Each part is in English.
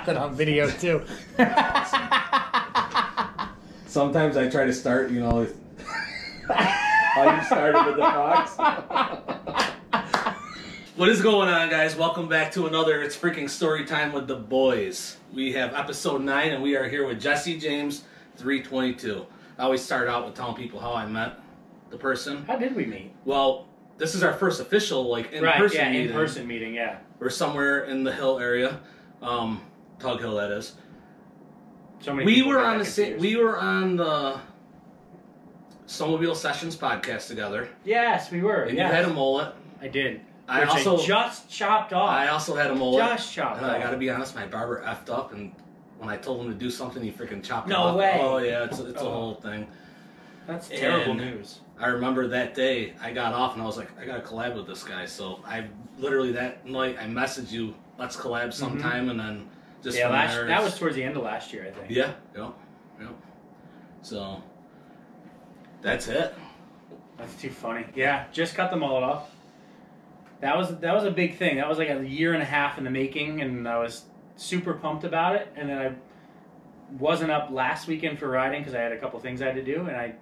got that on video too. Sometimes I try to start, you know, how you started with the fox. What is going on, guys? Welcome back to another It's Freaking Story Time with the Boys. We have episode 9 and we are here with JesseJames322. I always start out with telling people how I met the person. How did we meet? Well, this is our first official, like, in-person meeting. In-person meeting, yeah. We're somewhere in the Hill area. Tug Hill, that is. So many we were on the Snowmobile Sessions podcast together. Yes, we were. And you had a mullet. I did. I just chopped off. I also had a mullet. Just chopped off. I gotta be honest, my barber effed up, and when I told him to do something, he freaking chopped it no off. way. Oh yeah, it's a whole thing. That's terrible news. I remember that day I got off and I was like, I gotta collab with this guy. So I literally that night I messaged you, let's collab sometime, and then just that was towards the end of last year, I think. Yeah, yep. So that's it. That's too funny. Yeah, just cut the mullet off. That was a big thing. That was like a year and a half in the making, and I was super pumped about it. And then I wasn't up last weekend for riding because I had a couple things I had to do, and I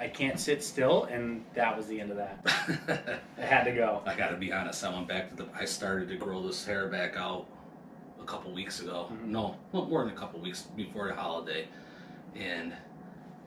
can't sit still, and that was the end of that. I had to go. I gotta be honest. I went back to I started to grow this hair back out a couple weeks ago. Mm-hmm. No, more than a couple weeks before the holiday, and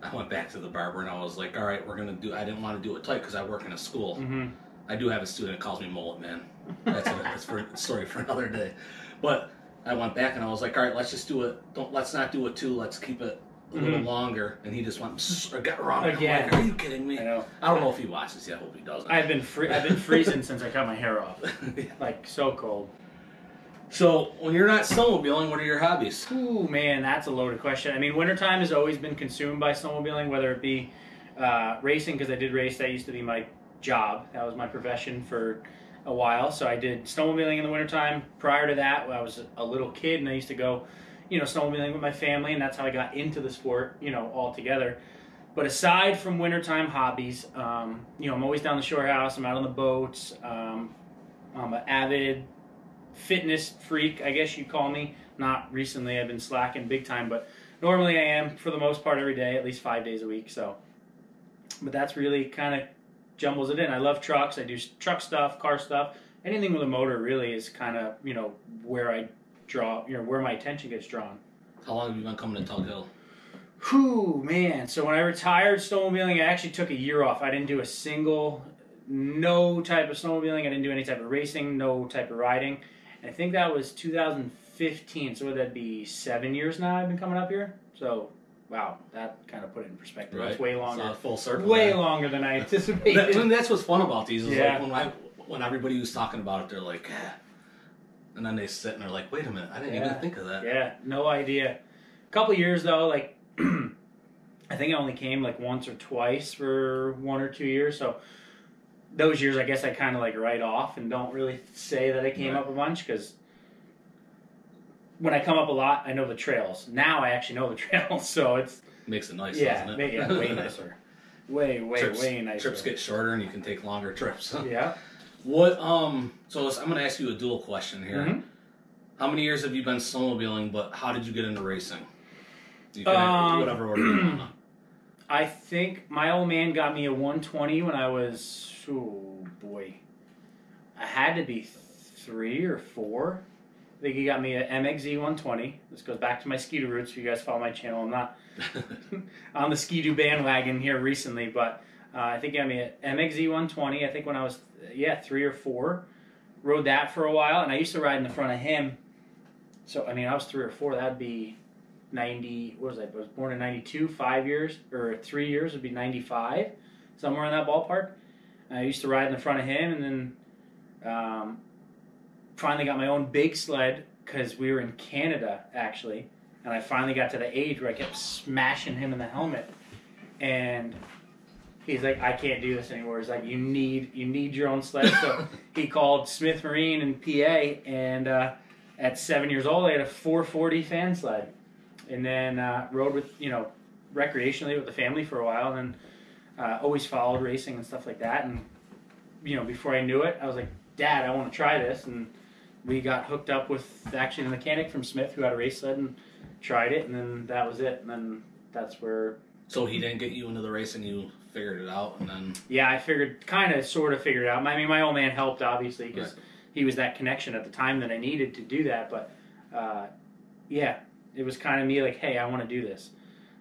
I went back to the barber and I was like, all right, we're gonna do. I didn't want to do it tight because I work in a school. Mm-hmm. I do have a student that calls me mullet man. That's for a story for another day. But I went back and I was like, all right, let's just do it. Let's not do it too. Let's keep it a little longer. And he just went or got wrong again. Like, are you kidding me? I know. I don't know if he watches yet. I hope he doesn't. I've been freezing since I cut my hair off. Like so cold. So when you're not snowmobiling, what are your hobbies? Ooh, man, that's a loaded question. I mean, wintertime has always been consumed by snowmobiling, whether it be racing, because I did race. That used to be my job. That was my profession for a while. So I did snowmobiling in the wintertime. Prior to that, I was a little kid, and I used to go, snowmobiling with my family, and that's how I got into the sport, altogether. But aside from wintertime hobbies, I'm always down the shore house. I'm out on the boats. I'm an avid fitness freak, I guess you'd call me. Not recently, I've been slacking big time, but normally I am for the most part every day, at least 5 days a week. So, but that's really kind of jumbles it in. I love trucks. I do truck stuff, car stuff. Anything with a motor really is kind of, where I draw, where my attention gets drawn. How long have you been coming to Tug Hill? Whew, man. So when I retired snowmobiling, I actually took a year off. I didn't do no type of snowmobiling. I didn't do any type of racing, no type of riding. And I think that was 2015. So would that be 7 years now I've been coming up here? So, wow, that kind of put it in perspective. Right. It's way longer. It's full circle. Way longer than I anticipated. That's what's fun about these. Is like when everybody was talking about it, they're like, and then they sit and they're like, wait a minute, I didn't even think of that. Yeah, no idea. A couple years though, like I think I only came like once or twice for 1 or 2 years. So those years, I guess I kind of like write off and don't really say that I came up a bunch, because when I come up a lot, I know the trails. Now I actually know the trails, so it's makes it nice, doesn't it? Yeah, way nicer. Way nicer. Trips get shorter and you can take longer trips. Yeah. What? So I'm going to ask you a dual question here. Mm-hmm. How many years have you been snowmobiling? But how did you get into racing? You can, whatever order you want. I think my old man got me a 120 when I was, I had to be 3 or 4. I think he got me a MXZ 120. This goes back to my Ski-Doo roots. If you guys follow my channel, I'm not on the Ski-Doo bandwagon here recently, but I think he got me a MXZ 120. I think when I was 3 or 4, rode that for a while, and I used to ride in the front of him. So I mean, I was 3 or 4. That'd be 90. What was I? I was born in 92. 5 years or 3 years would be 95, somewhere in that ballpark. And I used to ride in the front of him, and then finally got my own big sled because we were in Canada actually, and I finally got to the age where I kept smashing him in the helmet, and he's like, I can't do this anymore. He's like, you need your own sled. So he called Smith Marine in PA, and at 7 years old, I had a 440 fan sled, and then rode with recreationally with the family for a while, and then always followed racing and stuff like that. And before I knew it, I was like, Dad, I want to try this, and we got hooked up with actually the mechanic from Smith who had a race sled and tried it, and then that was it. And then that's where. So he didn't get you into the racing, you figured it out, and then. Yeah, I sort of figured it out. I mean, my old man helped obviously because he was that connection at the time that I needed to do that. But yeah, it was kind of me like, hey, I want to do this.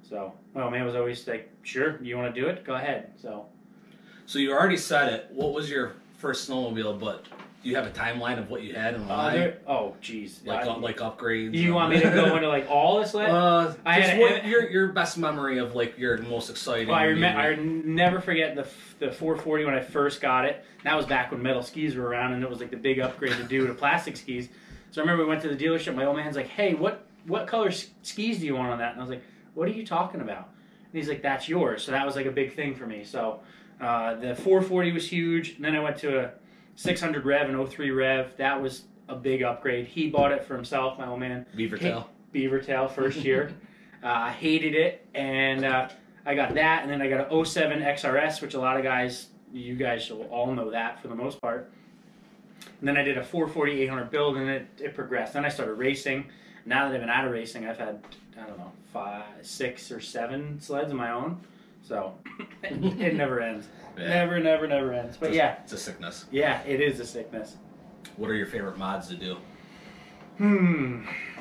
So my old man was always like, sure, you want to do it? Go ahead. So you already said it. What was your first snowmobile? But do you have a timeline of what you had and why? Oh, geez. Like upgrades? You want me to go into like all the sled? Your best memory of like your most exciting. Well, I never forget the 440 when I first got it. That was back when metal skis were around, and it was like the big upgrade to do to plastic skis. So I remember we went to the dealership. My old man's like, "Hey, what color skis do you want on that?" And I was like, "What are you talking about?" And he's like, "That's yours." So that was like a big thing for me. So the 440 was huge, and then I went to a 600 Rev and 03 Rev. That was a big upgrade. He bought it for himself, my old man. Beavertail first year. Hated it, and I got that, and then I got a 07 XRS, which a lot of guys, you guys will all know that for the most part. And then I did a 440 800 build, and it progressed. Then I started racing. Now that I've been out of racing, I've had, I don't know, 5, 6, or 7 sleds of my own. So it never ends. Yeah. Never ends. But it's a sickness. Yeah, it is a sickness. What are your favorite mods to do? I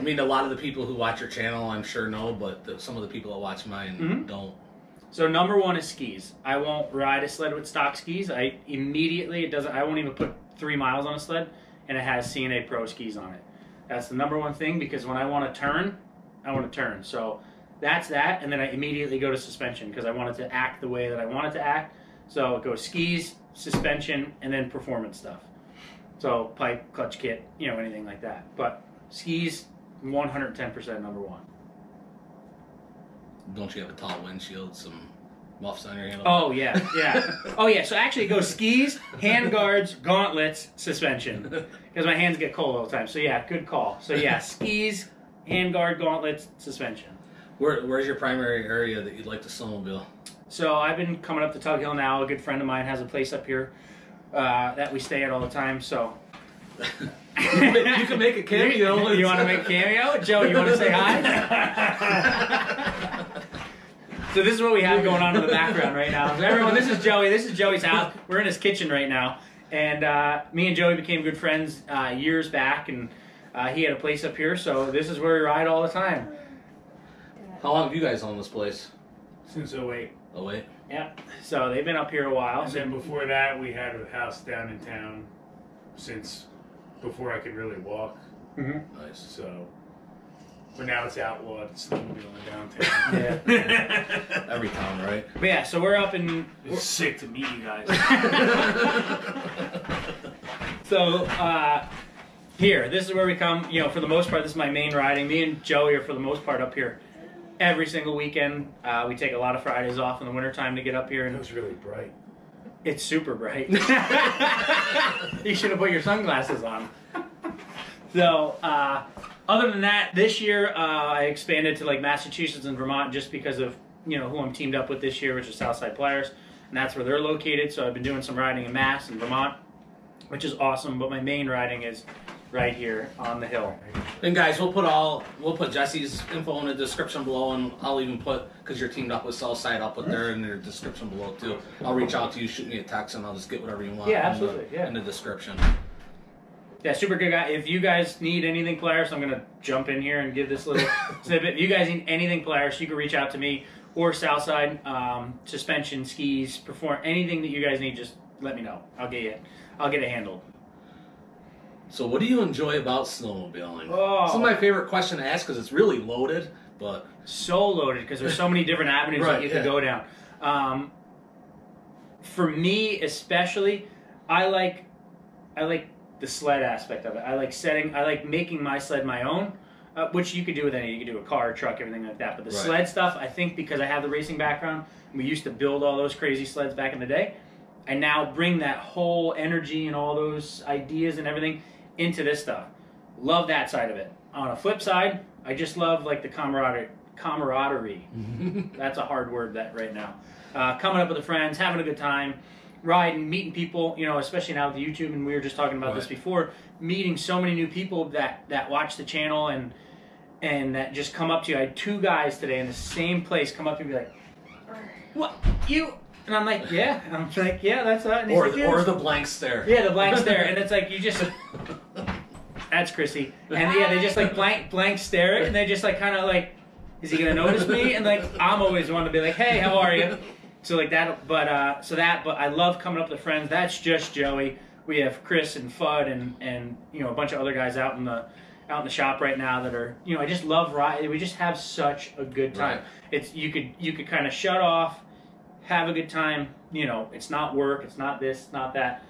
mean, a lot of the people who watch your channel, I'm sure know, but some of the people that watch mine don't. So number 1 is skis. I won't ride a sled with stock skis. I won't even put 3 miles on a sled, and it has C&A Pro skis on it. That's the number 1 thing, because when I want to turn, I want to turn. So that's that, and then I immediately go to suspension because I want it to act the way that I want it to act. So it goes skis, suspension, and then performance stuff. So pipe, clutch kit, anything like that. But skis, 110% number 1. Don't you have a tall windshield, some muffs on your handle? Oh, yeah. Oh, yeah. So actually it goes skis, hand guards, gauntlets, suspension. Because my hands get cold all the time. So yeah, good call. So yeah, skis, hand guard, gauntlets, suspension. Where's your primary area that you'd like to snowmobile? So I've been coming up to Tug Hill now. A good friend of mine has a place up here that we stay at all the time. So you can make a cameo. You want to make a cameo? Joe, you want to say hi? So this is what we have going on in the background right now. So everyone, this is Joey. This is Joey's house. We're in his kitchen right now. And me and Joey became good friends years back, and he had a place up here. So this is where we ride all the time. How long have you guys owned this place? Since 08. 08? Yeah. So they've been up here a while. And then before that, we had a house down in town since before I could really walk. Nice. So, but now it's outlawed snowmobiling downtown. Yeah. Every town, right? But yeah, so we're up in... It's sick to meet you guys. So, here, this is where we come, for the most part, this is my main riding. Me and Joey are, for the most part, up here every single weekend. We take a lot of Fridays off in the wintertime to get up here. And it was really bright. It's super bright. You should have put your sunglasses on. So, other than that, this year, I expanded to, like, Massachusetts and Vermont just because of, who I'm teamed up with this year, which is Southside Pliers. And that's where they're located. So I've been doing some riding in Mass and Vermont, which is awesome. But my main riding is right here on the hill. And guys, we'll put Jesse's info in the description below, and I'll even put, because you're teamed up with Southside, I'll put there in the description below too. I'll reach out to you, shoot me a text, and I'll just get whatever you want. Yeah, absolutely. In the description. Yeah, super good guy. If you guys need anything Polaris, I'm gonna jump in here and give this little snippet. If you guys need anything Polaris, you can reach out to me or Southside. Suspension, skis, perform anything that you guys need. Just let me know. I'll get it handled. So what do you enjoy about snowmobiling? Oh. This is my favorite question to ask because it's really loaded, but... So loaded because there's so many different avenues that you can go down. For me especially, I like the sled aspect of it. I like making my sled my own, which you could do with anything. You could do a car, truck, everything like that. But the sled stuff, I think because I have the racing background, we used to build all those crazy sleds back in the day, I now bring that whole energy and all those ideas and everything into this stuff. Love that side of it. On a flip side, I just love like the camaraderie. That's a hard word that right now. Coming up with the friends, having a good time, riding, meeting people, you know, especially now with YouTube, and we were just talking about this before, meeting so many new people that watch the channel and that just come up to you. I had 2 guys today in the same place come up to me and be like, "What, you?" And I'm like, "Yeah." And I'm like, "Yeah, that's that." And or the blank stare. Yeah, the blank stare. And it's like, you just, that's Chrissy. And yeah, they just like blank stare it, and they just like kind of like, is he gonna notice me? And like, I'm always one to be like, "Hey, how are you?" So like that, but I love coming up with friends. That's just Joey. We have Chris and Fudd and you know, a bunch of other guys out in the shop right now that are, you know, I just love riding. We just have such a good time. Right. It's you could kind of shut off, have a good time. You know, it's not work, it's not this, it's not that.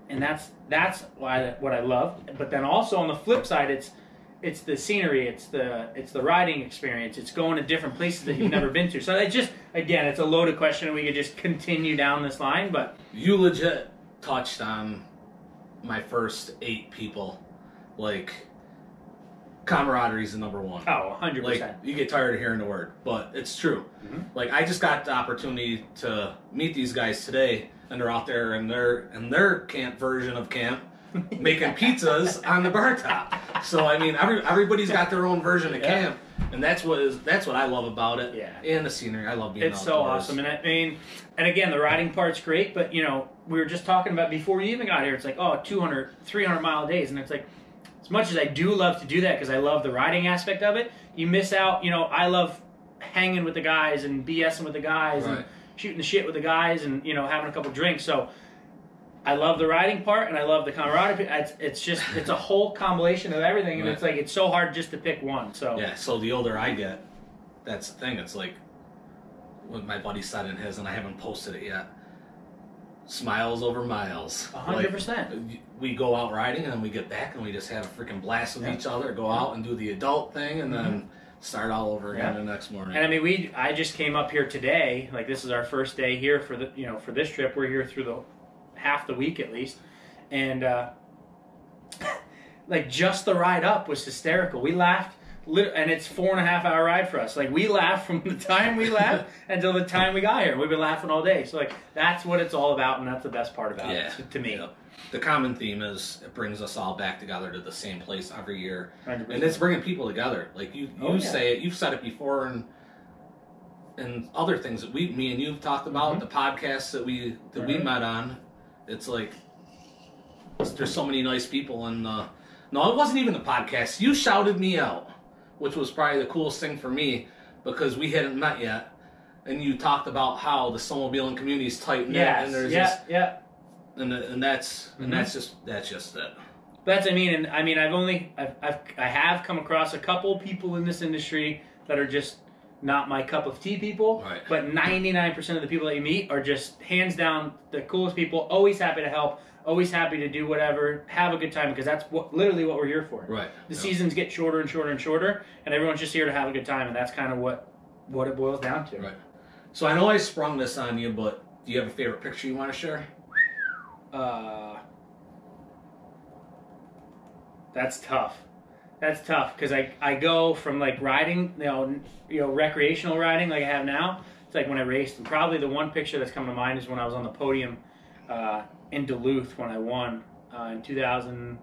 And that's why what I love. But then also on the flip side, it's the scenery, it's the riding experience, it's going to different places that you've never been to. So it just, again, it's a loaded question, and we could just continue down this line. But you legit touched on my first 8 people. Like, camaraderie is the number one. Oh, 100%. Like, you get tired of hearing the word, but it's true. Like, I just got the opportunity to meet these guys today, and they're out there in their camp version of camp, making pizzas on the bar top. So I mean, everybody's got their own version of camp, and that's what I love about it. Yeah. And the scenery, I love being outdoors. It's so awesome, and I mean, and again, the riding part's great, but you know, we were just talking about before you even got here. It's like, oh, 200, 300 mile days, and it's like, as much as I do love to do that because I love the riding aspect of it, you miss out. You know, I love hanging with the guys and BSing with the guys and shooting the shit with the guys and, you know, having a couple drinks. So I love the riding part and I love the camaraderie. It's a whole combination of everything, and it's like, it's so hard just to pick one. So yeah. So the older I get, that's the thing. It's like what my buddy said in his, and I haven't posted it yet. Smiles over miles. 100%. Like, we go out riding and then we get back and we just have a freaking blast with each other. Go out and do the adult thing and then start all over again the next morning. And I mean, I just came up here today. Like, this is our first day here for the, you know, for this trip. We're here through the half the week at least, and like, just the ride up was hysterical. We laughed. And it's 4.5 hour ride for us. Like, we laughed from the time we left until the time we got here. We've been laughing all day. So like, that's what it's all about, and that's the best part about it to me. Yep. The common theme is it brings us all back together to the same place every year, 100%. and it's bringing people together. Like you say it, you've said it before, and other things that me and you've talked about, the podcasts that we met on. It's like there's so many nice people, and no, it wasn't even the podcast. You shouted me out, which was probably the coolest thing for me because we hadn't met yet, and you talked about how the snowmobiling community is tight knit, and there's and that's just it. That's I have come across a couple people in this industry that are just not my cup of tea people, but 99% of the people that you meet are just hands down the coolest people. Always happy to help. Always happy to do whatever, have a good time, because that's literally what we're here for. Right. The seasons get shorter and shorter and shorter, and everyone's just here to have a good time, and that's kind of what it boils down to. Right. So I know I sprung this on you, but do you have a favorite picture you want to share? That's tough. That's tough, because I go from like riding, you know, recreational riding like I have now. It's like when I raced, and probably the one picture that's coming to mind is when I was on the podium in Duluth when I won in 2000.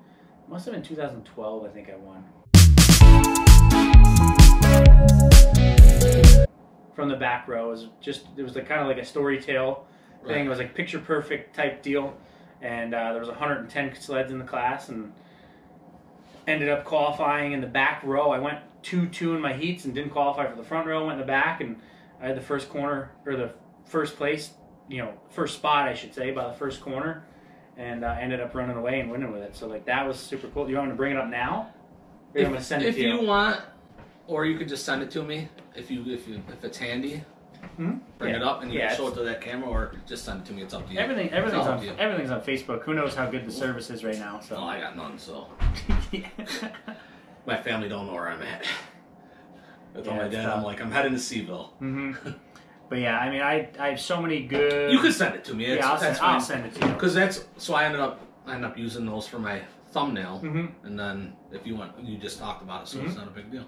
Must have been 2012. I think I won. From the back row, it was like kind of like a story tale thing. It was like picture perfect type deal, and there was 110 sleds in the class, and ended up qualifying in the back row. I went 2-2 in my heats and didn't qualify for the front row. Went in the back, and I had the first corner, or the first place, you know, first spot I should say, by the first corner, and ended up running away and winning with it. So like, that was super cool. Do you want me to bring it up now? Or I'm gonna send it to you? If you want, or you could just send it to me if it's handy. Bring it up and you can show it to that camera, or just send it to me. It's up to you. Everything's on Facebook. Who knows how good the service is right now? So. Well, I got none, so my family don't know where I'm at. I told my dad, I'm like, I'm heading to C-Ville. But yeah, I mean, I have so many good. You can send it to me. I'll send it to you. Because I ended up using those for my thumbnail, and then if you want, you just talked about it, so it's not a big deal.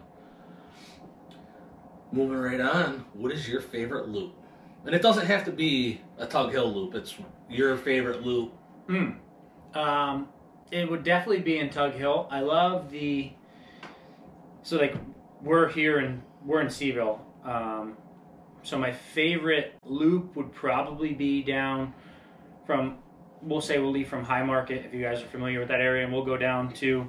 Moving right on, what is your favorite loop? And it doesn't have to be a Tug Hill loop. It's your favorite loop. It would definitely be in Tug Hill. I love the... So, like, we're in C-Ville. So my favorite loop would probably be down from... We'll leave from High Market, if you guys are familiar with that area, and we'll go down to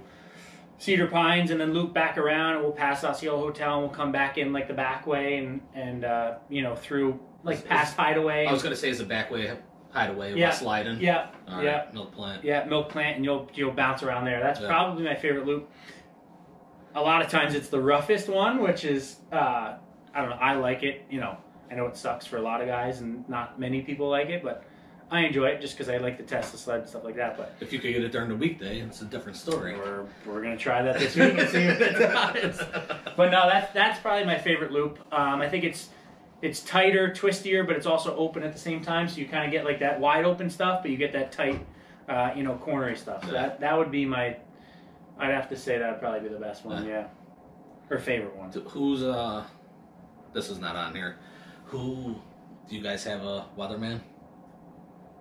Cedar Pines and then loop back around, and we'll pass Osceola Hotel, and we'll come back in, like, the back way and you know, through, like, past Hideaway. I was going to say, is the back way Hideaway, West Leiden? Yeah. All right, Milk Plant. Yeah, Milk Plant, and you'll bounce around there. That's probably my favorite loop. A lot of times it's the roughest one, which is, I don't know, I like it. You know, I know it sucks for a lot of guys, and not many people like it, but I enjoy it just because I like to test the sled and stuff like that. But if you could get it during the weekday, it's a different story. We're gonna try that this week and see if it does. But no, that's probably my favorite loop. I think it's tighter, twistier, but it's also open at the same time. So you kind of get like that wide open stuff, but you get that tight, you know, cornery stuff. So that would be my. I'd have to say that would probably be the best one. Yeah, or favorite one. Who's This is not on here. Who do you guys have a weatherman?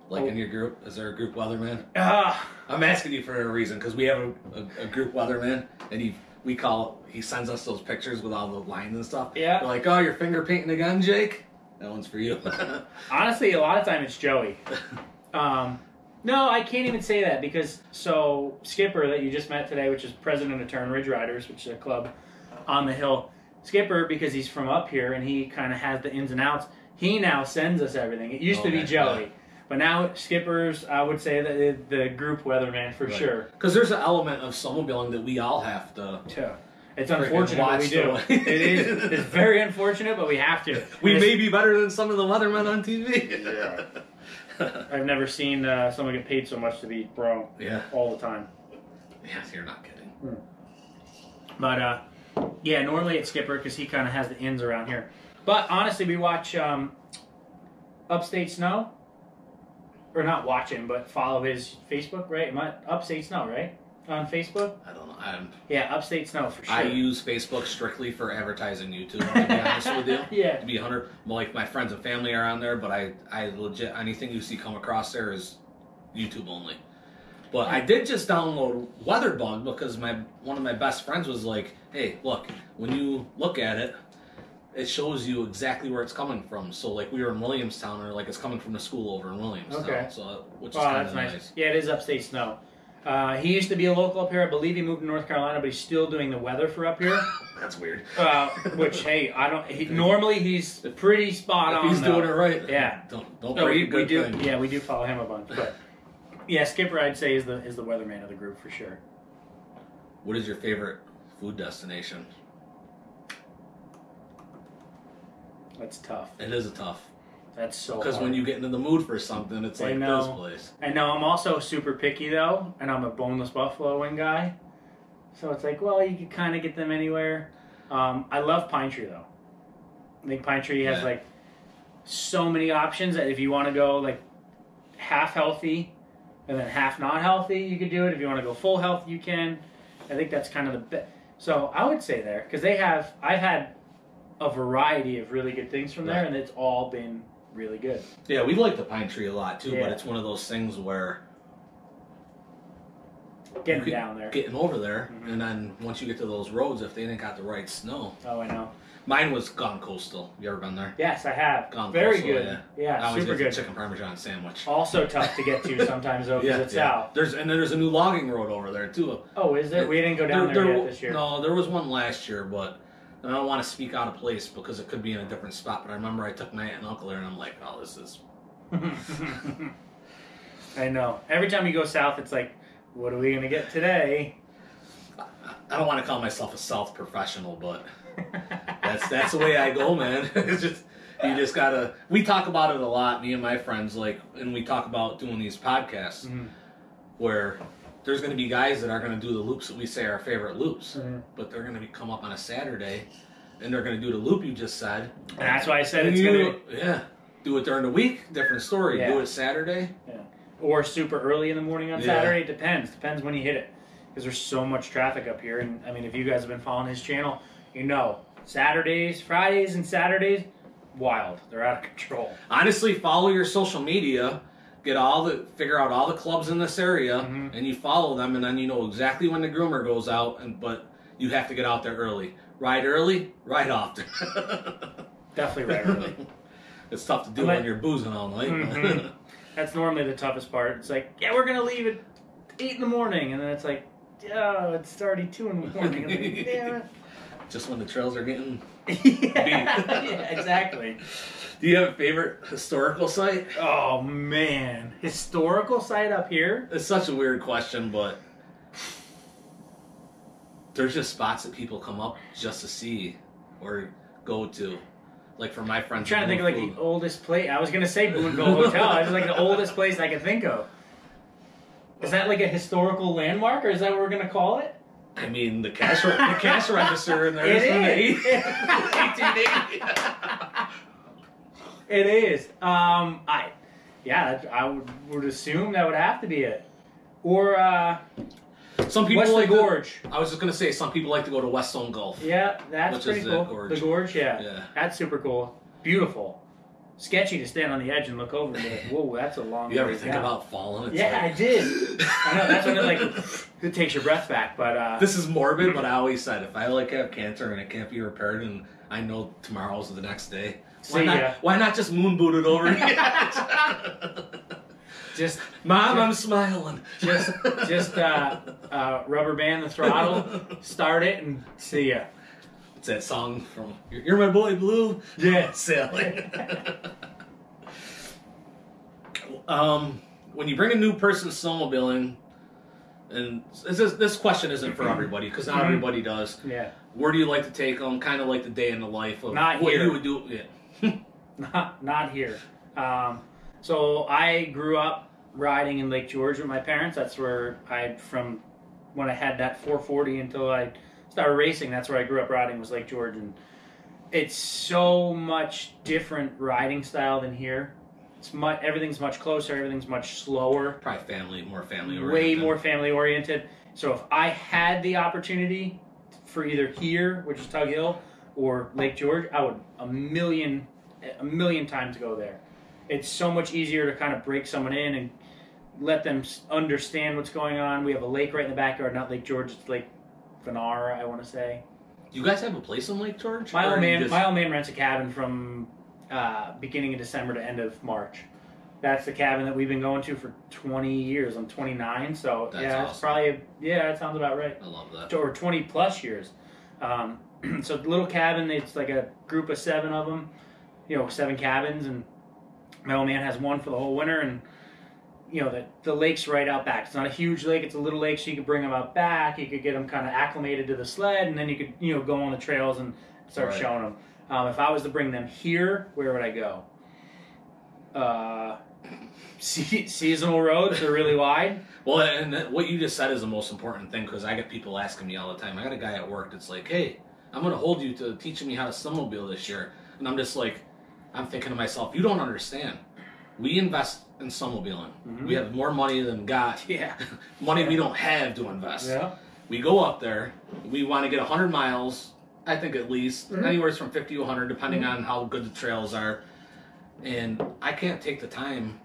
Like in your group? Is there a group weatherman? I'm asking you for a reason, because we have a group weatherman, and he sends us those pictures with all the lines and stuff. Yeah. We're like, oh, you're finger painting again, Jake? That one's for you. Honestly, a lot of time it's Joey. No, I can't even say that, because Skipper that you just met today, which is president of Turn Ridge Riders, which is a club on the hill. Skipper, because he's from up here and he kind of has the ins and outs, he now sends us everything. It used to be Joey. Yeah. But now Skipper's, I would say, that the group weatherman for sure. Because there's an element of snowmobiling that we all have to. Yeah. It's unfortunate, but we do. It is. It's very unfortunate, but we have to. We may be better than some of the weathermen on TV. Yeah. I've never seen someone get paid so much to be wrong. Yeah. All the time. Yeah, you're not kidding. But yeah, normally it's Skipper because he kind of has the ins around here. But honestly, we watch Upstate Snow. Or not watch him, but follow his Facebook, right? Upstate Snow, right? On Facebook? I don't know. Yeah, Upstate Snow for sure. I use Facebook strictly for advertising YouTube, to be honest with you. Yeah. To be 100, like my friends and family are on there, but I legit, anything you see come across there is YouTube only. But I did just download WeatherBug because one of my best friends was like, hey, look, when you look at it, it shows you exactly where it's coming from. So, like, we were in Williamstown, or like it's coming from the school over in Williamstown. Okay. So, which is kind of nice. Yeah, it is Upstate Snow. He used to be a local up here. I believe he moved to North Carolina, but he's still doing the weather for up here. That's weird. Which, hey, normally he's pretty spot on. He's doing it right. Yeah. Don't break a good thing. Yeah, we do follow him a bunch. But yeah, Skipper, I'd say is the weatherman of the group for sure. What is your favorite food destination? That's tough. It is a tough. That's so because when you get into the mood for something, it's like this place. I know. I'm also super picky though, and I'm a boneless buffalo wing guy. So it's like, well, you can kind of get them anywhere. I love Pine Tree though. I think Pine Tree has like so many options that if you want to go like half healthy and then half not healthy, you could do it. If you want to go full health, you can. I think that's kind of the best. So I would say there, because I've had a variety of really good things from there, and it's all been really good. Yeah, we like the Pine Tree a lot too, but it's one of those things where getting down there, getting over there, and then once you get to those roads, if they didn't got the right snow. Oh, I know. Mine was Gone Coastal. You ever been there? Yes, I have. Gone Very Coastal, good. Yeah, I always super get good. The chicken parmesan sandwich. Also tough to get to sometimes though, because it's south. There's a new logging road over there too. Oh, is there? We didn't go down there yet this year. No, there was one last year, but I don't want to speak out of place because it could be in a different spot. But I remember I took my aunt and uncle there, and I'm like, oh, this is. I know. Every time you go south, it's like, what are we gonna get today? I don't want to call myself a South professional, but that's the way I go, man. It's just you just gotta. We talk about it a lot, me and my friends, like, and we talk about doing these podcasts where there's going to be guys that are going to do the loops that we say are our favorite loops, but they're going to come up on a Saturday and they're going to do the loop you just said. And that's why I said it's going to be. Yeah. Do it during the week, different story. Do it Saturday. Yeah. Or super early in the morning on Saturday. It depends. Depends when you hit it. Because there's so much traffic up here. And I mean, if you guys have been following his channel, you know, Saturdays, Fridays, and Saturdays, wild. They're out of control. Honestly, follow your social media, figure out all the clubs in this area, and you follow them, and then you know exactly when the groomer goes out. But you have to get out there early. Ride early, ride often. Definitely ride early. It's tough to do when you're boozing all night. That's normally the toughest part. It's like, yeah, we're gonna leave at 8 in the morning, and then it's like, yeah, it's already 2 in the morning. I'm like, damn it. Just when the trails are getting beat. Yeah, exactly. Do you have a favorite historical site? Oh man, historical site up here? It's such a weird question, but there's just spots that people come up just to see or go to. Like for my friends. I'm trying to think of like the oldest place. I was gonna say Boonville Hotel. I was like the oldest place I could think of. Is that like a historical landmark, or is that what we're gonna call it? I mean, the cash register in there is from the 1880. It is. I would assume that would have to be it. Or some people Wesley Gorge. I was just gonna say some people like to go to Weststone Gulf. Yeah, that's pretty cool. The gorge, yeah. That's super cool. Beautiful. Sketchy to stand on the edge and look over and be like, whoa, that's a long way. You ever think about falling? Yeah, I did. I know, that's when it takes your breath back, but this is morbid, but I always said if I have cancer and it can't be repaired and I know tomorrow's the next day, why not just moon boot it over? Just Mom, I'm smiling. Just rubber band the throttle, start it, and see ya. It's that song from You're My Boy Blue. Yeah, sailing. When you bring a new person snowmobiling, and this question isn't for everybody because not everybody does. Yeah. Where do you like to take them? Kind of like the day in the life of not what here. You would do. Yeah. Not here. So I grew up riding in Lake George with my parents. That's where from when I had that 440 until I started racing, that's where I grew up riding, was Lake George. And it's so much different riding style than here. Everything's much closer, everything's much slower. Probably more family oriented. Way more family oriented. So if I had the opportunity for either here, which is Tug Hill, or Lake George, I would a million times go there. It's so much easier to kind of break someone in and let them understand what's going on. We have a lake right in the backyard, not Lake George, it's Lake Venara, I want to say. You guys have a place in Lake George? My old man rents a cabin from beginning of December to end of March. That's the cabin that we've been going to for 20 years. I'm 29, so that's yeah, awesome. It's probably that sounds about right. I love that. Or 20 plus years. So the little cabin, it's like a group of 7 of them, 7 cabins, and my old man has one for the whole winter, and the lake's right out back. It's not a huge lake, it's a little lake, so you could bring them out back, you could get them kind of acclimated to the sled, and then you could go on the trails and start showing them. If I was to bring them here, where would I go? Seasonal roads are really wide. Well, and what you just said is the most important thing, because I get people asking me all the time. I got a guy at work that's like, hey, I'm going to hold you to teaching me how to snowmobile this year. And I'm just like, I'm thinking to myself, you don't understand. We invest in snowmobiling. We have more money than God. Yeah. Money we don't have to invest. Yeah. We go up there. We want to get 100 miles, I think at least, anywhere from 50 to 100, depending on how good the trails are. And I can't take the time.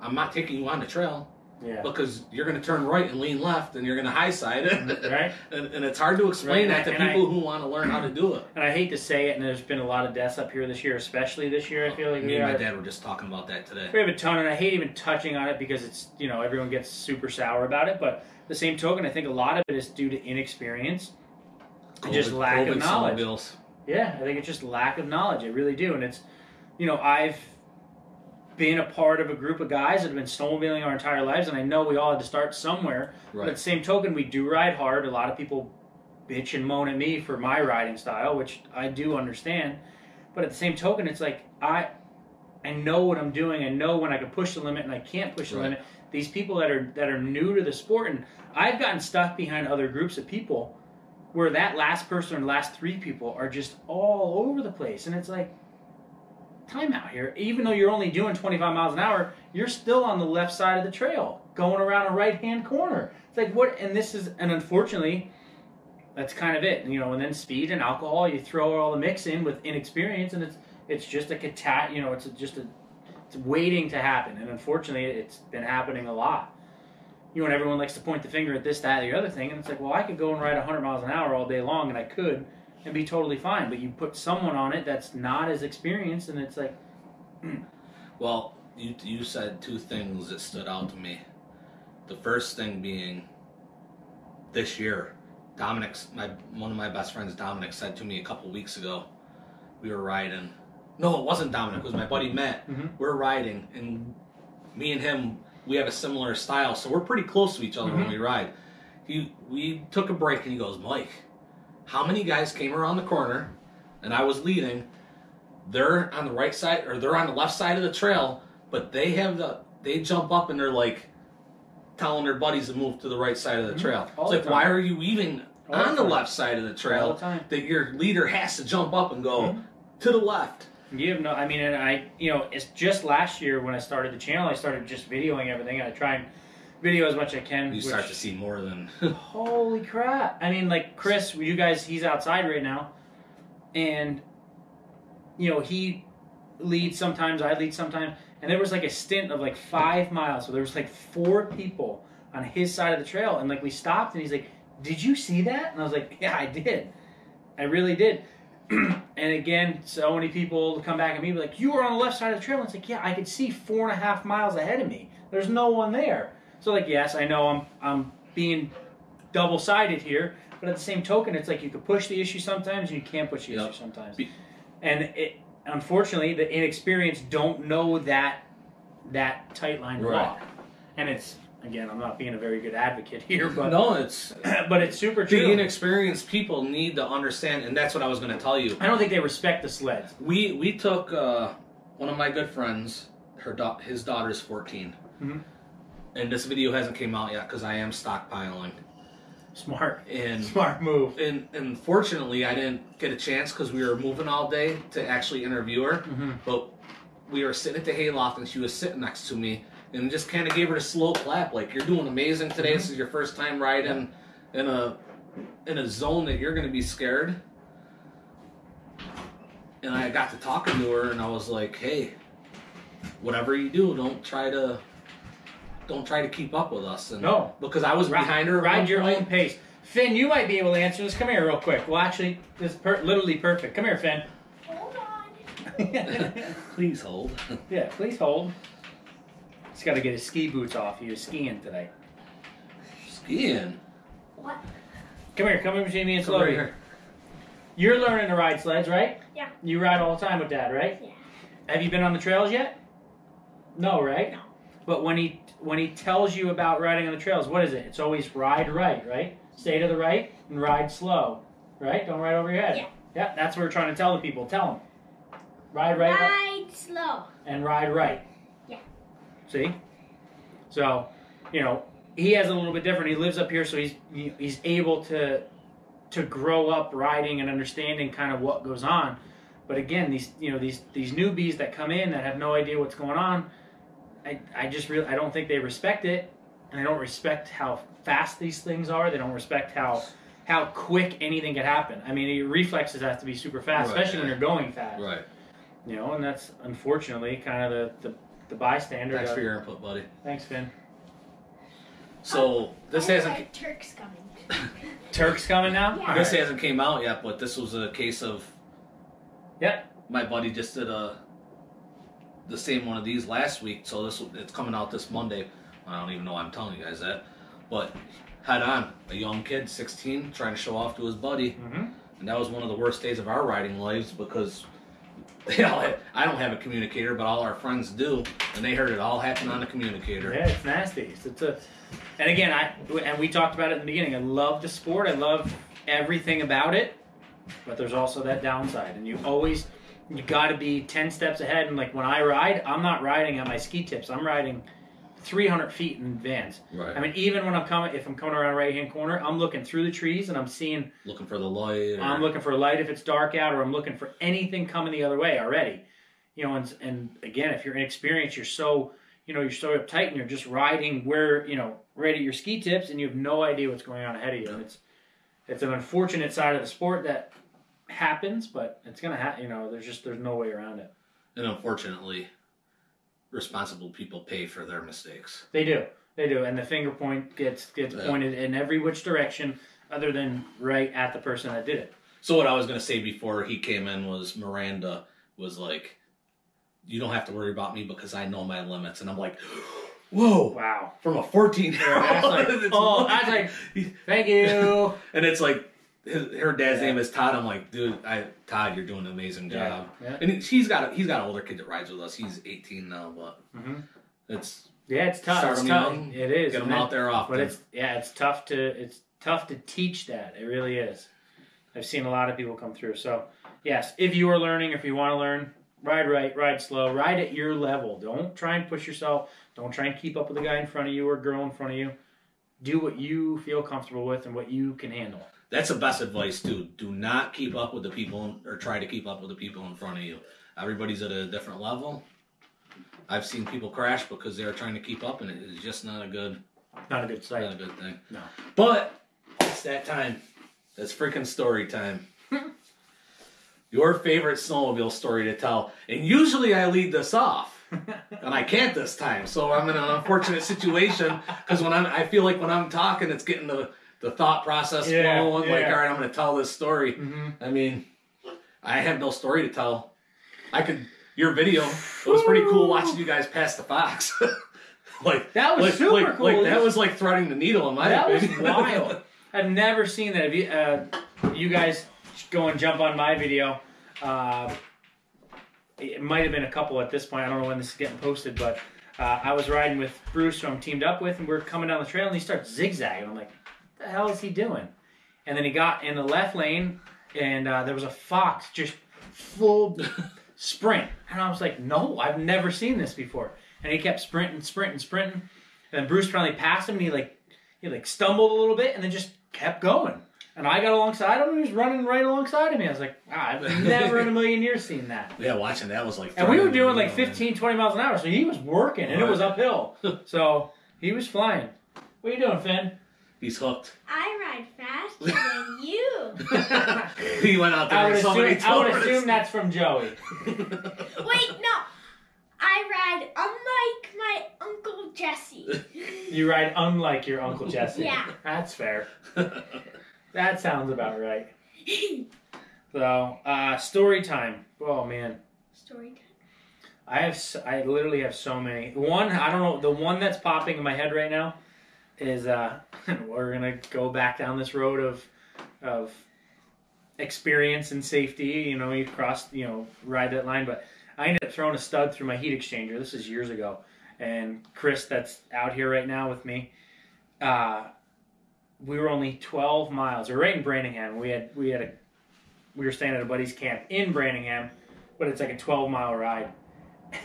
I'm not taking you on the trail. Yeah. Because you're going to turn right and lean left, and you're going to high side it. Right. and it's hard to explain that to people who want to learn how to do it. And I hate to say it, and there's been a lot of deaths up here this year, especially this year. I feel like me and my dad were just talking about that today. We have a ton, and I hate even touching on it because it's, everyone gets super sour about it. But the same token, I think a lot of it is due to inexperience and just lack of knowledge. Snowmobiles. Yeah, I think it's just lack of knowledge. I really do. And it's, I've been a part of a group of guys that have been snowmobiling our entire lives, and I know we all had to start somewhere. Right. But at the same token, we do ride hard. A lot of people bitch and moan at me for my riding style, which I do understand. But at the same token, it's like I know what I'm doing. I know when I can push the limit and I can't push the limit. These people that are new to the sport, and I've gotten stuck behind other groups of people where that last person or last 3 people are just all over the place, and it's like, time out here. Even though you're only doing 25 miles an hour, you're still on the left side of the trail, going around a right-hand corner. It's like, what? And unfortunately, that's kind of it. And then speed and alcohol, you throw all the mix in with inexperience, and It's just a it's waiting to happen, and unfortunately, it's been happening a lot. And everyone likes to point the finger at this, that, the other thing, and it's like, well, I could go and ride 100 miles an hour all day long, and I could, and be totally fine. But you put someone on it that's not as experienced, and it's like, Well, you said two things that stood out to me. The first thing being, this year, one of my best friends, Dominic, said to me a couple weeks ago, we were riding. No, it wasn't Dominic. It was my buddy Matt. We're riding, and me and him, we have a similar style, so we're pretty close to each other when we ride. We took a break, and he goes, Mike, how many guys came around the corner, and I was leading, they're on the right side, or they're on the left side of the trail, but they jump up, and they're like, telling their buddies to move to the right side of the trail. It's like, why are you even on the left side of the trail that your leader has to jump up and go to the left? You have no, I mean, and it's just last year when I started the channel, I started just videoing everything, and I try and video as much as I can. You start to see more than... Holy crap. I mean, like, Chris, you guys, he's outside right now, and, he leads sometimes, I lead sometimes, and there was like a stint of like 5 miles, so there was like 4 people on his side of the trail, and like we stopped, and he's like, did you see that? And I was like, yeah, I did. I really did. And again, so many people come back at me like, you were on the left side of the trail. And it's like, yeah, I could see 4.5 miles ahead of me. There's no one there. So like, yes, I know I'm being double-sided here, but at the same token, it's like you can push the issue sometimes and you can't push the issue sometimes. And unfortunately, the inexperienced don't know that tight line to walk. And it's, again, I'm not being a very good advocate here, but no, it's but it's super true. The inexperienced people need to understand, and that's what I was going to tell you. I don't think they respect the sleds. We took one of my good friends, his daughter's 14, and this video hasn't came out yet because I am stockpiling. Smart move. And fortunately, I didn't get a chance because we were moving all day to actually interview her. But we were sitting at the hayloft, and she was sitting next to me, and just kind of gave her a slow clap, like, you're doing amazing today. This is your first time riding in a zone that you're going to be scared. And I got to talking to her, and I was like, hey, whatever you do, don't try to keep up with us. And no. Because I was behind her. Ride your own pace. Finn, you might be able to answer this. Come here real quick. Well, actually, this is literally perfect. Come here, Finn. Hold on. Please hold. Yeah, please hold. He's got to get his ski boots off. He was skiing today. Skiing? What? Come here between me and Slowly. You're learning to ride sleds, right? Yeah. You ride all the time with Dad, right? Yeah. Have you been on the trails yet? No, right? No. But when he tells you about riding on the trails, what is it? It's always ride right, right? Stay to the right and ride slow, right? Don't ride over your head. Yeah. Yeah, that's what we're trying to tell the people. Tell them. Ride right. Ride slow. And ride right. Yeah. See? So, he has a little bit different. He lives up here, so he's able to grow up riding and understanding kind of what goes on. But again, these newbies that come in that have no idea what's going on, I don't think they respect it, and they don't respect how fast these things are. They don't respect how quick anything can happen. I mean, your reflexes have to be super fast, especially when you're going fast. Right. And that's unfortunately kind of the bystander. Thanks for your input, buddy. Thanks, Finn. So this hasn't. Turk's coming. Turk's coming now? Yeah. This hasn't came out yet, but this was a case of. Yep. My buddy just did the same one of these last week, so it's coming out this Monday. I don't even know why I'm telling you guys that, but head on, a young kid, 16, trying to show off to his buddy, and that was one of the worst days of our riding lives because I don't have a communicator, but all our friends do, and they heard it all happen on the communicator. Yeah, it's nasty. And again, we talked about it in the beginning. I love the sport. I love everything about it, but there's also that downside, and you got to be 10 steps ahead. And like when I ride, I'm not riding on my ski tips. I'm riding 300 feet in advance. Right. I mean, even when if I'm coming around right hand corner, I'm looking through the trees and I'm seeing. Looking for the light. I'm looking for a light if it's dark out, or I'm looking for anything coming the other way already. And again, if you're inexperienced, you're so uptight and you're just riding right at your ski tips, and you have no idea what's going on ahead of you. And it's an unfortunate side of the sport that happens, but it's gonna happen. You know, there's no way around it. And unfortunately, responsible people pay for their mistakes. They do, and the finger point gets pointed in every which direction, other than right at the person that did it. So what I was gonna say before he came in was Miranda was like, "You don't have to worry about me because I know my limits," and I'm like, "Whoa, wow!" From a 14-year-old, I was like, "Thank you." And it's like her dad's name is Todd. I'm like, dude, Todd, you're doing an amazing job. Yeah. And he's got an older kid that rides with us. He's 18 now, but it's tough. It's tough. It is. Get him out there often. But it's tough to teach that. It really is. I've seen a lot of people come through. So yes, if you are learning, if you want to learn, ride right, ride slow, ride at your level. Don't try and push yourself. Don't try and keep up with the guy in front of you or girl in front of you. Do what you feel comfortable with and what you can handle. That's the best advice too. Do not keep up with the people or try to keep up with the people in front of you. Everybody's at a different level. I've seen people crash because they're trying to keep up, and it's just not a good sight. Not a good thing. No. But it's that time. It's freaking story time. Your favorite snowmobile story to tell. And usually I lead this off. And I can't this time. So I'm in an unfortunate situation because I feel like when I'm talking, it's getting the thought process flowing. Like, all right, I'm going to tell this story. I mean, I have no story to tell. Your video, it was pretty cool watching you guys pass the fox. That was super cool. That was like threading the needle in my opinion. That was wild. I've never seen that. If you guys go and jump on my video. It might have been a couple at this point. I don't know when this is getting posted, but I was riding with Bruce, who I'm teamed up with, and we're coming down the trail, and he starts zigzagging. I'm like, what the hell is he doing? And then he got in the left lane, and there was a fox just full sprint. And I was like, no, I've never seen this before. And he kept sprinting. And then Bruce finally passed him, and he stumbled a little bit, and then just kept going. And I got alongside him, and he was running right alongside of me. I was like, I've never in a million years seen that. Yeah, watching that was like... And we were doing like 15, 20 miles an hour, so he was working, and it was uphill. So he was flying. What are you doing, Finn? He's hooked. I ride faster than you. He went out there and so many I would assume that's from Joey. Wait, no. I ride unlike my Uncle Jesse. You ride unlike your Uncle Jesse. Yeah. That's fair. That sounds about right. So, story time. Oh, man. Story time. I literally have so many. One, I don't know, the one that's popping in my head right now is, we're going to go back down this road of experience and safety. You know, you ride that line, but I ended up throwing a stud through my heat exchanger. This is years ago. And Chris, that's out here right now with me, we were only 12 miles. We were right in Branningham. We were staying at a buddy's camp in Branningham, but it's like a 12-mile ride.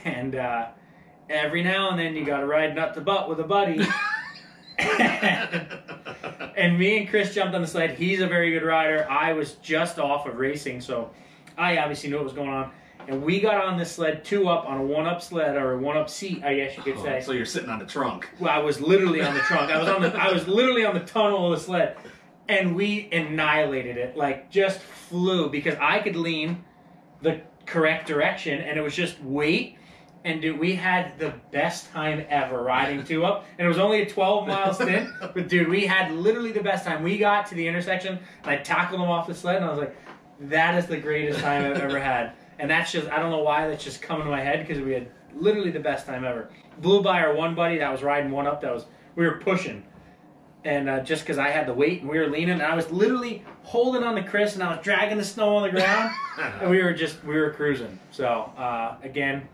And every now and then you got to ride nut to butt with a buddy. And me and Chris jumped on the sled. He's a very good rider. I was just off of racing, so I obviously knew what was going on. And we got on this sled, 2-up on a 1-up sled, or a 1-up seat, I guess you could say. So you're sitting on the trunk. Well, I was literally on the trunk. I was literally on the tunnel of the sled. And we annihilated it. Like, just flew. Because I could lean the correct direction, and it was just weight. And, dude, we had the best time ever riding 2-up. And it was only a 12-mile stint. But, dude, we had literally the best time. We got to the intersection, and I tackled him off the sled, and I was like, that is the greatest time I've ever had. And that's just, I don't know why that's just coming to my head, because we had literally the best time ever. Blew by our one buddy that was riding 1-up, we were pushing. And just because I had the weight and we were leaning, and I was literally holding on to Chris, and I was dragging the snow on the ground, and we were cruising. So, again,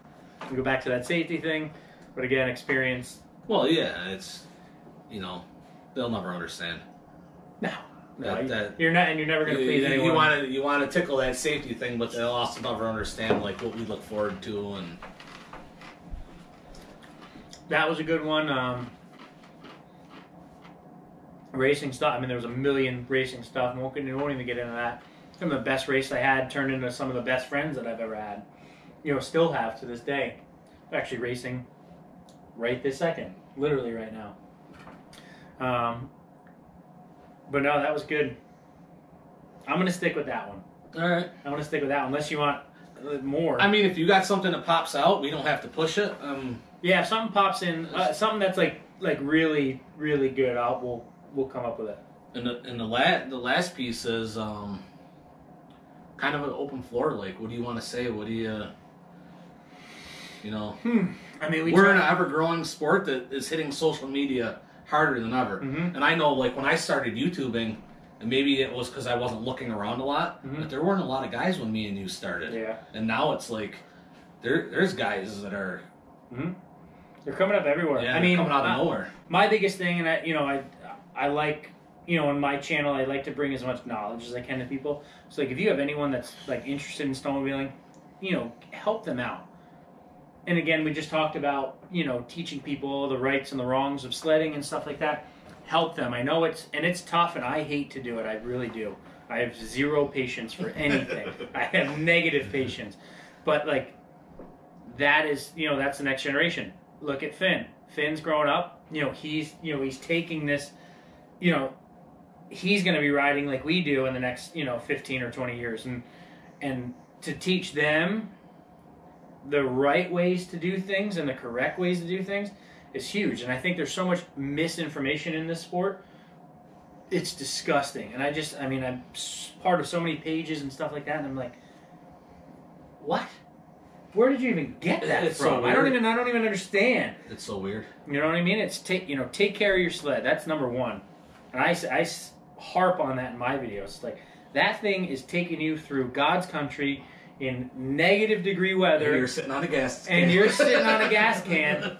we go back to that safety thing, but again, experience. Well, yeah, it's, they'll never understand. No. You're never going to please anyone. You want to tickle that safety thing, but they'll also never understand like what we look forward to. And that was a good one. Racing stuff. I mean, there was a million racing stuff. We won't even get into that. Some of the best races I had turned into some of the best friends that I've ever had. Still have to this day. Actually racing right this second, literally right now. But no, that was good. I'm going to stick with that one. All right. I want to stick with that unless you want more. I mean, if you got something that pops out, we don't have to push it. Yeah, if something pops in, something that's like really, really good, we'll come up with it. And the last piece is kind of an open floor. Like, what do you want to say? What do you know? I mean, we're in an ever-growing sport that is hitting social media harder than ever. Mm-hmm. And I know, like, when I started YouTubing, and maybe it was because I wasn't looking around a lot, but there weren't a lot of guys when me and you started. Yeah. And now it's like, there's guys that are... They're coming up everywhere. Yeah, I mean, coming out of nowhere. My biggest thing, and I like, on my channel, I like to bring as much knowledge as I can to people. So, like, if you have anyone that's, like, interested in snowmobiling, help them out. And again, we just talked about, teaching people the rights and the wrongs of sledding and stuff like that. Help them. I know it's tough, and I hate to do it. I really do. I have zero patience for anything. I have negative patience. But, like, that is, that's the next generation. Look at Finn. Finn's growing up. He's taking this, he's going to be riding like we do in the next, 15 or 20 years. And to teach them the right ways to do things and the correct ways to do things is huge. And I think there's so much misinformation in this sport. It's disgusting. And I'm part of so many pages and stuff like that, and I'm like, what? Where did you even get that it's from? So weird. I don't even understand. It's so weird. You know what I mean? It's take care of your sled. That's number one. And I harp on that in my videos. It's like, that thing is taking you through God's country in negative degree weather. And you're sitting on a gas can. And you're sitting on a gas can.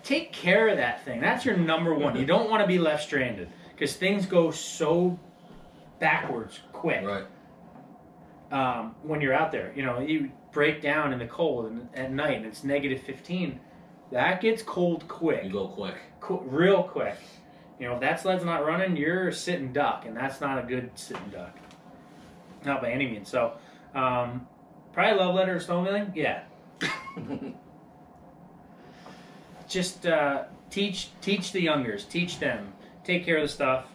Take care of that thing. That's your number one. You don't want to be left stranded because things go so backwards quick. Right. When you're out there, you break down in the cold and at night and it's negative 15. That gets cold quick. You go quick. Real quick. If that sled's not running, you're sitting duck, and that's not a good sitting duck. Not by any means. So, probably love letter to snowmobiling? Yeah. Just teach the youngers. Teach them. Take care of the stuff.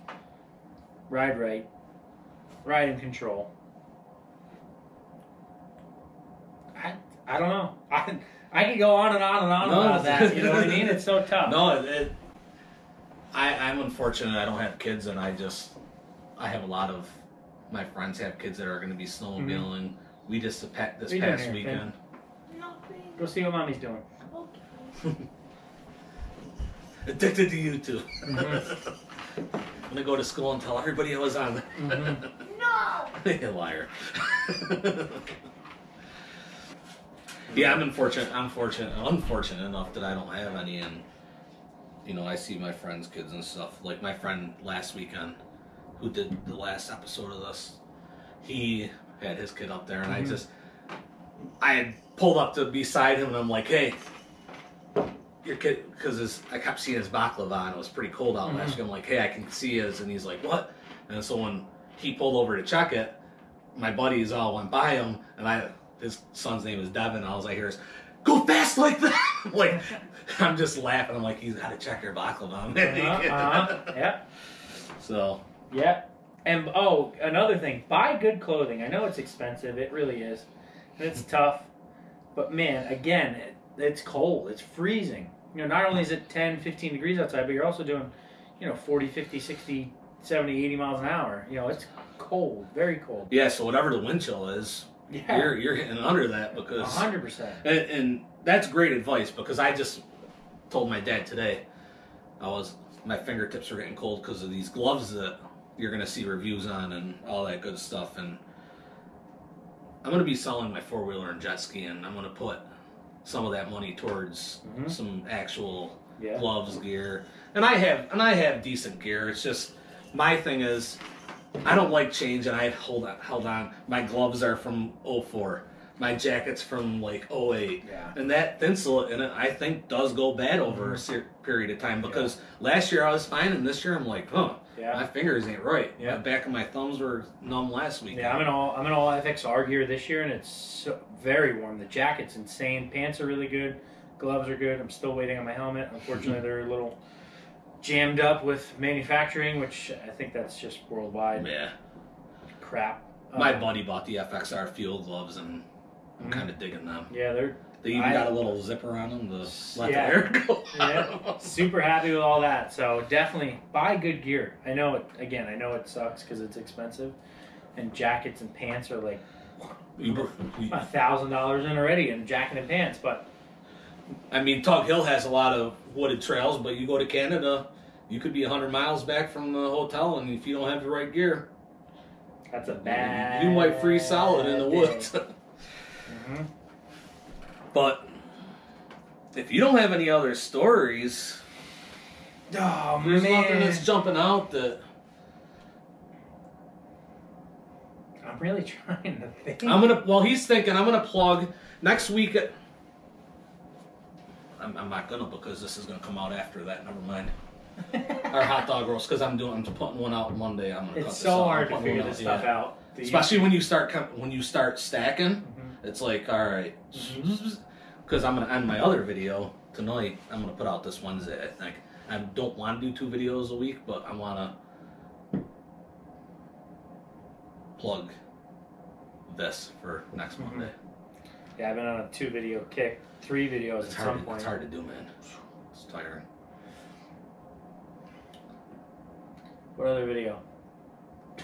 Ride right. Ride in control. I don't know. I could go on and on and on about that. You know what I mean? It's so tough. No, I'm unfortunate. I don't have kids, and I have a lot of my friends have kids that are going to be snowmobiling. We just this past weekend. Nothing. Go see what mommy's doing. Okay. Addicted to YouTube. I'm gonna go to school and tell everybody I was on there. No. You liar. Yeah, I'm unfortunate enough that I don't have any, and I see my friends' kids and stuff. Like my friend last weekend, who did the last episode of this, he had his kid up there, and I had pulled up to beside him, and I'm like, hey, your kid, because I kept seeing his baklava on. It was pretty cold out last week. I'm like, hey, I can see his, and he's like, what? And so when he pulled over to check it, my buddies all went by him, and his son's name is Devin. All I hear is, go fast like that. Like, I'm just laughing. I'm like, he's got to check your baklava. Yeah. So. Yeah. And, another thing. Buy good clothing. I know it's expensive. It really is. And it's tough. But, man, again, it's cold. It's freezing. Not only is it 10, 15 degrees outside, but you're also doing, 40, 50, 60, 70, 80 miles an hour. It's cold. Very cold. Yeah, so whatever the wind chill is, you're hitting under that because 100%. And that's great advice because I just told my dad today my fingertips are getting cold because of these gloves that you're going to see reviews on and all that good stuff, and I'm going to be selling my four-wheeler and jet ski, and I'm going to put some of that money towards some actual gloves, gear, and I have decent gear. It's just my thing is I don't like change, and I held on. My gloves are from 04. My jacket's from like 08. Yeah. And that thinsul in it, I think, does go bad over a period of time because last year I was fine, and this year I'm like, my fingers ain't right. Yeah. The back of my thumbs were numb last week. Yeah, I'm in all FXR gear this year, and it's very warm. The jacket's insane. Pants are really good. Gloves are good. I'm still waiting on my helmet. Unfortunately, they're a little jammed up with manufacturing, which I think that's just worldwide. Yeah. Crap. My buddy bought the FXR field gloves, and I'm kind of digging them. Yeah, They even got a little zipper on them to let the Yeah. air go. Yeah, super happy with all that. So definitely buy good gear. I know it sucks because it's expensive, and jackets and pants are like $1,000 in already, in jacket and pants. But I mean, Tug Hill has a lot of wooded trails, but you go to Canada, you could be 100 miles back from the hotel, and if you don't have the right gear, that's a bad. You might freeze solid in the woods. But if you don't have any other stories, Oh there's man, nothing that's jumping out that I'm really trying to think. While he's thinking, I'm gonna plug next week. I'm not gonna, because this is gonna come out after that. Never mind. Our hot dog roast, because I'm putting one out Monday. I'm gonna cut It's this so out. hard to figure this stuff out. Especially when you start stacking. It's like, all right, because I'm gonna end my other video tonight. I'm gonna put out this Wednesday. I think I don't want to do 2 videos a week, but I want to plug this for next Monday. Yeah, I've been on a 2-video kick, 3 videos It's at some point. It's hard to do, man. It's tiring. What other video?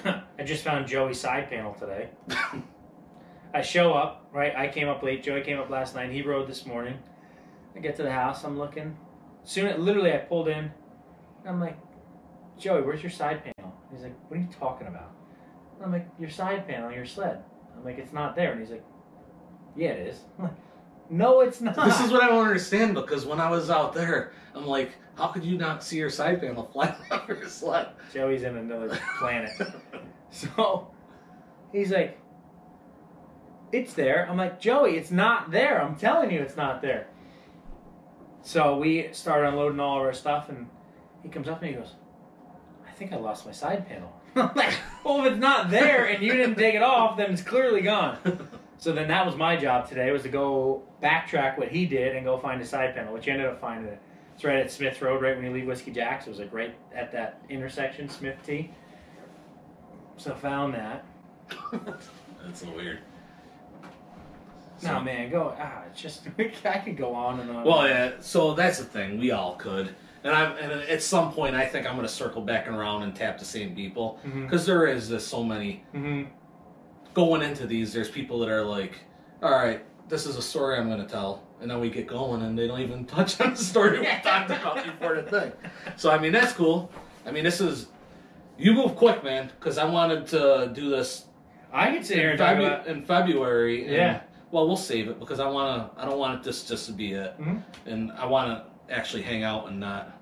I just found Joey's side panel today. I show up, right? I came up late. Joey came up last night. He rode this morning. I get to the house. I'm looking. Literally, I pulled in. I'm like, Joey, where's your side panel? He's like, what are you talking about? I'm like, your side panel on your sled. I'm like, it's not there. And he's like, yeah, it is. I'm like, no, it's not. This is what I don't understand, because when I was out there, I'm like, how could you not see your side panel flying off your sled? Joey's in another planet. So he's like, it's there. I'm like, Joey, it's not there. I'm telling you it's not there. So we started unloading all of our stuff, and he comes up and he goes, I think I lost my side panel. I'm like, well, if it's not there and you didn't take it off, then it's clearly gone. So then that was my job today, was to go backtrack what he did and go find a side panel, which you ended up finding it. It's right at Smith Road, right when you leave Whiskey Jack's. It was like right at that intersection, Smith T. So found that. That's so weird. No, man, it's just, I could go on and on. Well, yeah, so that's the thing. We all could. And at some point, I think I'm going to circle back around and tap the same people. Because there is just so many. Going into these, there's people that are like, all right, this is a story I'm going to tell. And then we get going, and they don't even touch on the story we talked about before the thing. So, I mean, that's cool. I mean, you move quick, man, because I wanted to do this I could sit here and talk about in February. And, yeah. Well, we'll save it, because I don't want this just to be it. And I want to actually hang out and not,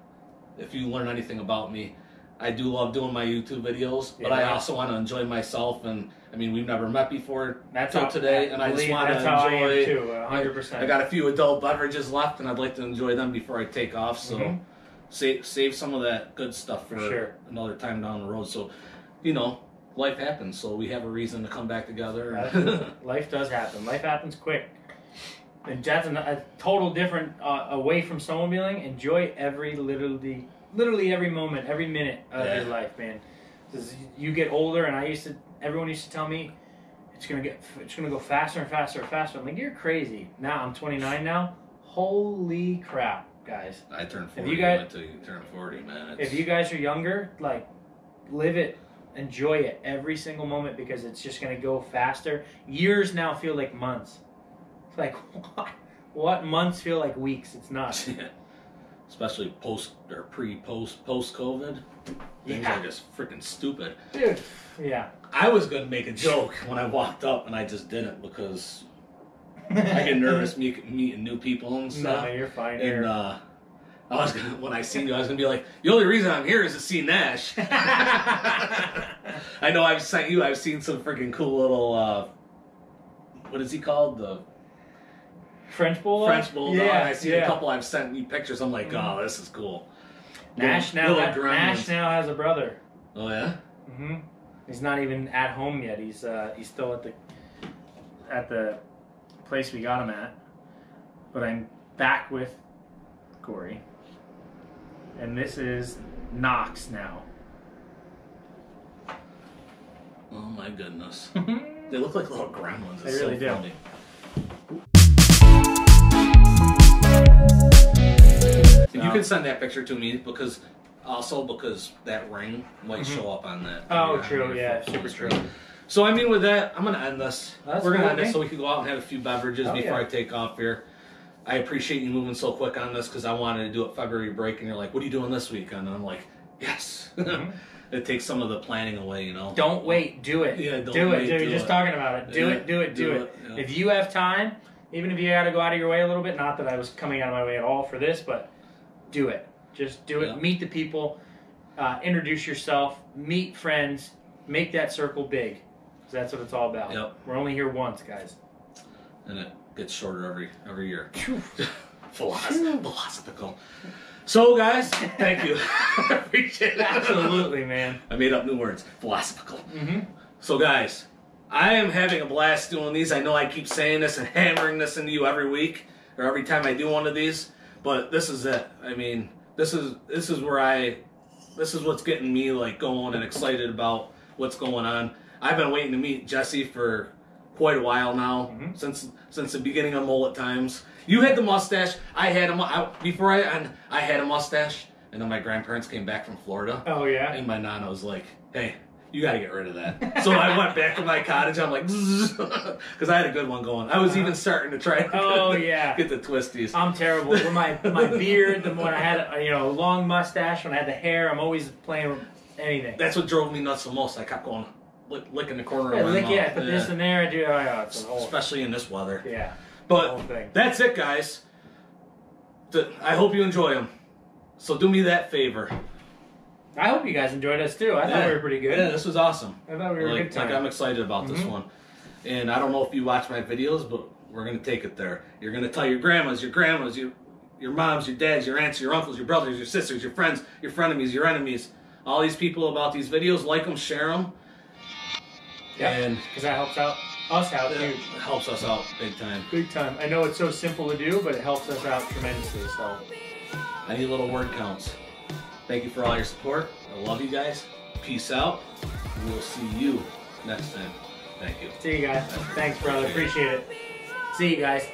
if you learn anything about me, I do love doing my YouTube videos, but I also want to enjoy myself. And I mean, we've never met before until today, and I just want to enjoy. That's how I am too, 100%. I got a few adult beverages left, and I'd like to enjoy them before I take off. So save some of that good stuff for another time down the road. So, life happens, so we have a reason to come back together. Life does happen. Life happens quick. And that's a total different, away from snowmobiling. Enjoy literally every moment, every minute of your life, man. Because you get older, and everyone used to tell me, it's gonna go faster and faster and faster. I'm like, you're crazy. Now I'm 29 now. Holy crap, guys! I turned 40. If you guys, until you turn 40, man. If you guys are younger, like, live it, enjoy it every single moment, because it's just gonna go faster. Years now feel like months. It's like, what months feel like weeks? It's nuts. Yeah. Especially post COVID. Things are just freaking stupid. Dude. Yeah. I was going to make a joke when I walked up, and I just didn't, because I get nervous meeting new people and stuff. No, you're fine. And when I seen you, I was going to be like, the only reason I'm here is to see Nash. I know I've seen some freaking cool little, what is he called? The French Bulldog? French Bulldog. Yeah, I see a couple. I've sent you pictures. I'm like, oh, this is cool. Nash now has a brother. Oh yeah. He's not even at home yet. He's still at the place we got him at. But I'm back with Corey, and this is Knox now. Oh my goodness. They look like little gremlins. They really do. Funny. You can send that picture to me because that ring might show up on that. Oh, true. Yeah, super true. So I mean, with that, I'm gonna end this. That's We're gonna cool, end this man. so we can go out and have a few beverages before I take off here. I appreciate you moving so quick on this because I wanted to do it February break, and you're like, "What are you doing this weekend?" And I'm like, "Yes." It takes some of the planning away, you know. Don't wait. Do it. Yeah, don't do wait, it. Dude, do you're just it. talking about it. Do it. Do it. Do it. Yeah. If you have time, even if you got to go out of your way a little bit, not that I was coming out of my way at all for this, but do it. Just do it. Yeah. Meet the people. Introduce yourself. Meet friends. Make that circle big. 'Cause that's what it's all about. Yep. We're only here once, guys. And it gets shorter every year. Philosophical. So, guys, thank you. Appreciate it. Absolutely, man. I made up new words. Philosophical. So, guys, I am having a blast doing these. I know I keep saying this and hammering this into you every week or every time I do one of these, but this is it. I mean, this is what's getting me like going and excited about what's going on. I've been waiting to meet Jesse for quite a while now, since the beginning of mullet times. You had the mustache. I had I had a mustache, and then my grandparents came back from Florida. Oh, yeah? And my nana was like, "Hey, you got to get rid of that." So I went back to my cottage. I'm like, because I had a good one going. I was even starting to try to get the twisties. I'm terrible. With my beard, when I had a long mustache, when I had the hair, I'm always playing with anything. That's what drove me nuts the most. I kept going, licking the corner of my mouth. Yeah, put this in there. I do. It's a whole, especially in this weather. Yeah. But that's it, guys. I hope you enjoy them. So do me that favor. I hope you guys enjoyed us too. I thought we were pretty good. Yeah, this was awesome. I thought we were a good time. Like, I'm excited about this one. And I don't know if you watch my videos, but we're going to take it there. You're going to tell your grandmas, your moms, your dads, your aunts, your uncles, your brothers, your sisters, your friends, your frenemies, your enemies, all these people about these videos. Like them, share them. Yeah, because that helps out us out too. It helps us out big time. Big time. I know it's so simple to do, but it helps us out tremendously. So, any little word counts. Thank you for all your support. I love you guys. Peace out. We'll see you next time. Thank you. See you guys. Thanks, brother. Appreciate it. See you guys.